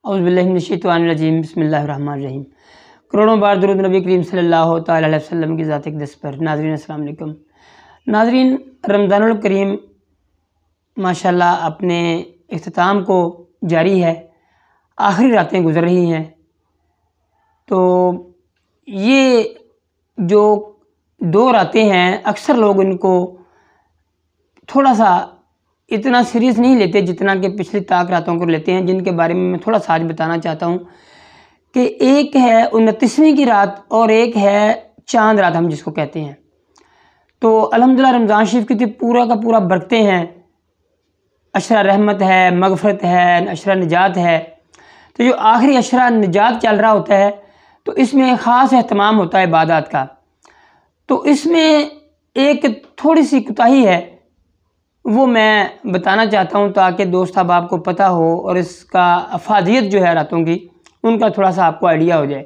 اعوذ باللہ من الشیطان الرجیم بسم اللہ الرحمن الرحیم۔ کروڑوں بار درود نبی کریم صلی اللہ تعالیٰ علیہ وسلم کی ذات اقدس پر۔ ناظرین السلام علیکم۔ ناظرین، رمضان الکریم ماشاءاللہ اپنے اختتام کو جاری ہے، آخری راتیں گزر رہی ہیں، تو یہ جو 2 راتیں ہیں اکثر لوگ ان کو تھوڑا سا اتنا سیریس نہیں لیتے جتنا کہ پچھلی طاق راتوں کو لیتے ہیں، جن کے بارے میں تھوڑا سا آج بتانا چاہتا ہوں کہ ایک ہے 29ویں کی رات اور ایک ہے چاند رات ہم جس کو کہتے ہیں۔ تو الحمدللہ رمضان شریف کی پورا کا پورا برکتیں ہیں، عشرہ رحمت ہے، مغفرت ہے، عشرہ نجات ہے۔ تو جو آخری عشرہ نجات چل رہا ہوتا ہے تو اس میں خاص اہتمام ہوتا ہے عبادات کا۔ تو اس میں ایک تھوڑی سی کوتاہی ہے، وہ میں بتانا چاہتا ہوں تاکہ دوست احباب کو پتہ ہو اور اس کا افادیت جو ہے راتوں کی ان کا تھوڑا سا آپ کو آئیڈیا ہو جائے۔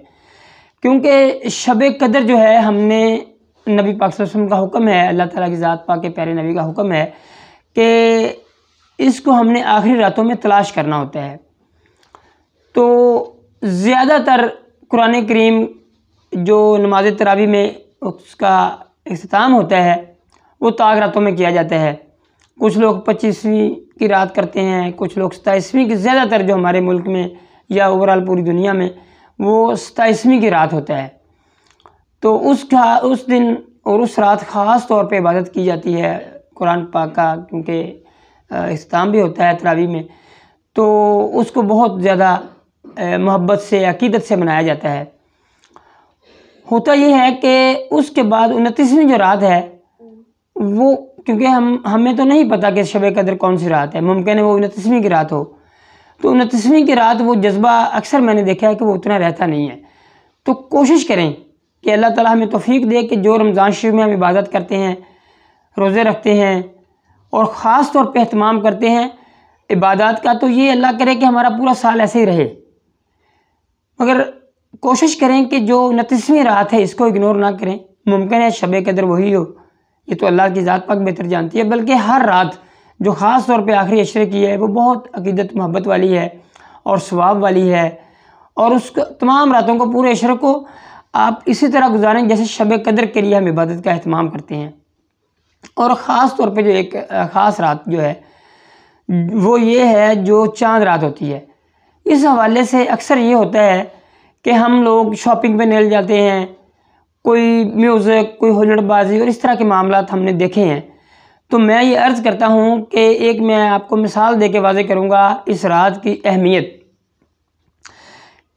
کیونکہ شب قدر جو ہے ہم نے نبی پاک صلی اللہ علیہ وسلم کا حکم ہے، اللہ تعالیٰ کی ذات پاک کے پیارے نبی کا حکم ہے کہ اس کو ہم نے آخری راتوں میں تلاش کرنا ہوتا ہے۔ تو زیادہ تر قرآن کریم جو نماز تراویح میں اس کا اختتام ہوتا ہے وہ طاق راتوں میں کیا جاتا ہے۔ کچھ لوگ 25ویں کی رات کرتے ہیں، کچھ لوگ 27ویں کی، زیادہ تر جو ہمارے ملک میں یا اوورال پوری دنیا میں وہ 27ویں کی رات ہوتا ہے۔ تو اس دن اور اس رات خاص طور پہ عبادت کی جاتی ہے قرآن پاک کا، کیونکہ اختتام بھی ہوتا ہے تراویح میں، تو اس کو بہت زیادہ محبت سے، عقیدت سے منایا جاتا ہے۔ ہوتا یہ ہے کہ اس کے بعد 29ویں جو رات ہے وہ، کیونکہ ہمیں تو نہیں پتہ کہ شب قدر کون سی رات ہے، ممکن ہے وہ 29ویں کی رات ہو، تو 29ویں کی رات وہ جذبہ اکثر میں نے دیکھا ہے کہ وہ اتنا رہتا نہیں ہے۔ تو کوشش کریں کہ اللہ تعالیٰ ہمیں توفیق دے کہ جو رمضان شریف میں ہم عبادت کرتے ہیں، روزے رکھتے ہیں اور خاص طور پہ اہتمام کرتے ہیں عبادات کا، تو یہ اللہ کرے کہ ہمارا پورا سال ایسے ہی رہے۔ مگر کوشش کریں کہ جو 29ویں رات ہے اس کو اگنور نہ کریں۔ ممکن ہے شب قدر وہی ہو، یہ تو اللہ کی ذات پاک بہتر جانتی ہے، بلکہ ہر رات جو خاص طور پہ آخری عشرے کی ہے وہ بہت عقیدت محبت والی ہے اور ثواب والی ہے، اور اس کو تمام راتوں کو، پورے عشرے کو آپ اسی طرح گزاریں جیسے شب قدر کے لیے ہم عبادت کا اہتمام کرتے ہیں۔ اور خاص طور پہ جو ایک خاص رات جو ہے وہ یہ ہے جو چاند رات ہوتی ہے۔ اس حوالے سے اکثر یہ ہوتا ہے کہ ہم لوگ شاپنگ پہ نکل جاتے ہیں، کوئی میوزک، کوئی ہلڑ بازی اور اس طرح کے معاملات ہم نے دیکھے ہیں۔ تو میں یہ عرض کرتا ہوں کہ ایک میں آپ کو مثال دے کے واضح کروں گا اس رات کی اہمیت،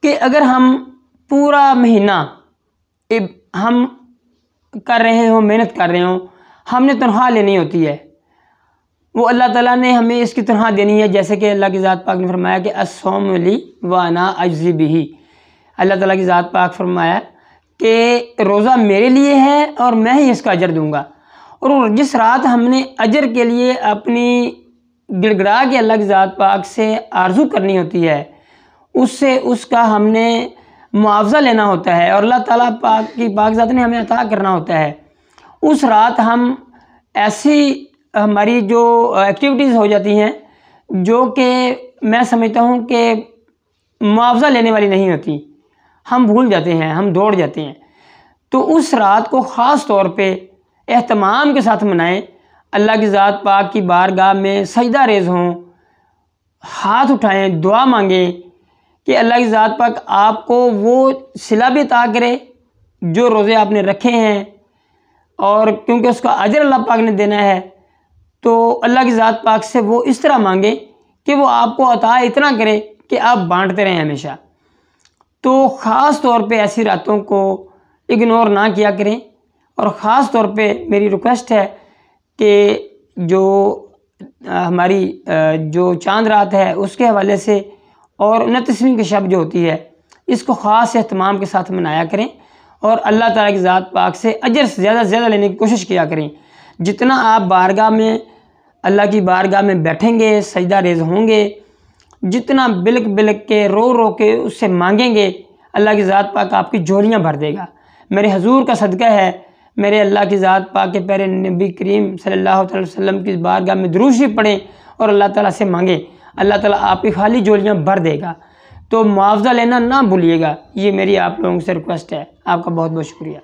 کہ اگر ہم پورا مہینہ ہم کر رہے ہوں، محنت کر رہے ہوں، ہم نے تنخواہ لینی ہوتی ہے، وہ اللہ تعالیٰ نے ہمیں اس کی تنخواہ دینی ہے، جیسے کہ اللہ کی ذات پاک نے فرمایا کہ الصوم لی وانا اجزی بہ۔ اللہ تعالیٰ کی ذات پاک فرمایا کہ روزہ میرے لیے ہے اور میں ہی اس کا اجر دوں گا۔ اور جس رات ہم نے اجر کے لیے اپنی گڑ گڑا کے اللہ کی ذات پاک سے آرزو کرنی ہوتی ہے، اس کا ہم نے معاوضہ لینا ہوتا ہے، اور اللہ تعالیٰ پاک کی پاک ذات نے ہمیں عطا کرنا ہوتا ہے، اس رات ہم ایسی ہماری جو ایکٹیویٹیز ہو جاتی ہیں جو کہ میں سمجھتا ہوں کہ معاوضہ لینے والی نہیں ہوتی، ہم بھول جاتے ہیں، ہم دوڑ جاتے ہیں۔ تو اس رات کو خاص طور پہ اہتمام کے ساتھ منائیں، اللہ کی ذات پاک کی بارگاہ میں سجدہ ریز ہوں، ہاتھ اٹھائیں، دعا مانگیں کہ اللہ کی ذات پاک آپ کو وہ صلہ بھی عطا کرے جو روزے آپ نے رکھے ہیں، اور کیونکہ اس کا اجر اللہ پاک نے دینا ہے، تو اللہ کی ذات پاک سے وہ اس طرح مانگیں کہ وہ آپ کو عطا اتنا کرے کہ آپ بانٹتے رہیں ہمیشہ۔ تو خاص طور پہ ایسی راتوں کو اگنور نہ کیا کریں، اور خاص طور پہ میری ریکویسٹ ہے کہ جو ہماری جو چاند رات ہے اس کے حوالے سے اور 29ویں کی شب جو ہوتی ہے اس کو خاص اہتمام کے ساتھ منایا کریں، اور اللہ تعالیٰ کی ذات پاک سے اجر سے زیادہ سے زیادہ لینے کی کوشش کیا کریں۔ جتنا آپ بارگاہ میں، اللہ کی بارگاہ میں بیٹھیں گے، سجدہ ریز ہوں گے، جتنا بلک بلک کے رو رو کے اس سے مانگیں گے، اللہ کی ذات پاک آپ کی جھولیاں بھر دے گا۔ میرے حضور کا صدقہ ہے، میرے اللہ کی ذات پاک کے پیارے نبی کریم صلی اللہ علیہ وسلم کی بارگاہ میں درود شریف پڑھیں اور اللہ تعالیٰ سے مانگیں، اللہ تعالیٰ آپ کی خالی جھولیاں بھر دے گا۔ تو معاوضہ لینا نہ بھولیے گا، یہ میری آپ لوگوں سے ریکویسٹ ہے۔ آپ کا بہت بہت شکریہ۔